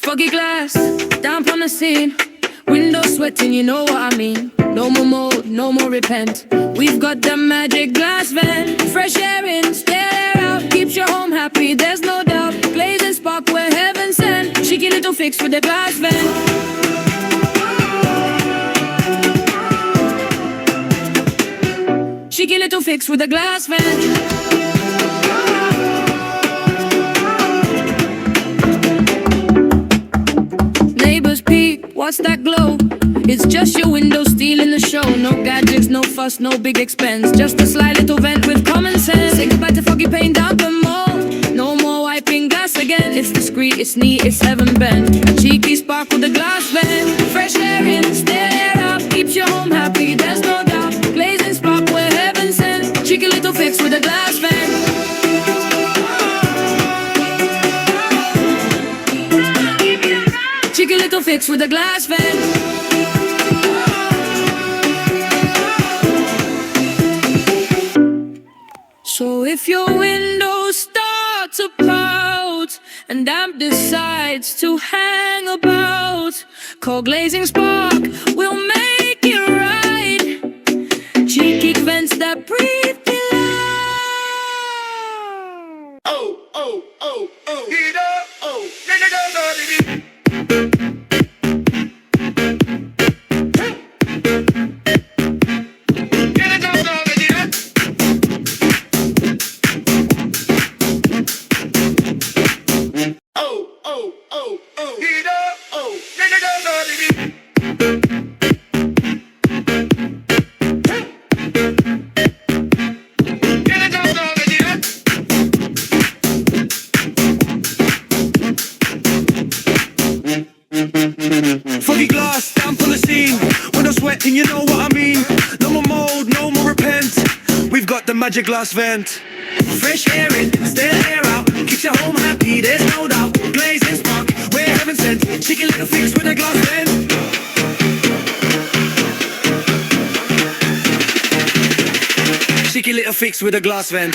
Foggy glass, damp on the scene. Windows sweating, you know what I mean. No more mold, no more repent. We've got the magic glass vent. Fresh air in, stay air out. Keeps your home happy, there's no doubt. Glazing spark where heaven sent. Cheeky little fix with the glass vent. Cheeky little fix with the glass vent. Neighbors peek, what's that glow? It's just your window stealing the show. No gadgets, no fuss, no big expense. Just a sly little vent with common sense. Say goodbye to foggy paint, damp and mold. No more wiping glass again. It's discreet, it's neat, it's heaven bent. A cheeky spark with the glass vent. Fresh air in, stay air out. Keeps your home happy, there's no doubt. Glazing spark where heaven sent. Cheeky little fix with the glass vent. Cheeky little fix with a glass vent. So if your windows start to pout and damp decides to hang about, call Glazing Spark, we'll make it right. Cheeky vents that breathe delight. Oh, oh, oh, oh, oh, Foggy glass, damp on the scene. Windows sweating, you know what I mean. No more mold, no more repent. We've got the magic glass vent. Fresh air in, stay air out. Keeps your home happy, there's no doubt. Glazing spark, where heaven sent. Cheeky little fix with a glass vent. Cheeky little fix with a glass vent.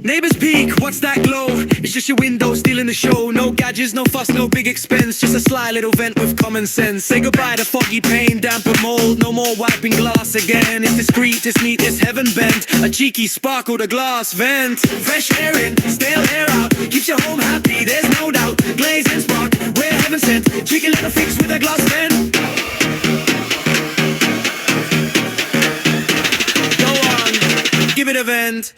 Neighbors peek, what's that glow? It's just your window stealing the show. No gadgets, no fuss, no big expense. Just a sly little vent with common sense. Say goodbye to foggy paint, damp and mold. No more wiping glass again. It's discreet, it's neat, it's heaven bent. A cheeky sparkle, the glass vent. Fresh air in, stale air out. Keeps your home happy, there's no doubt. Glazing spark, where heaven sent. Cheeky little fix with a glass vent. Go on, give it a vent.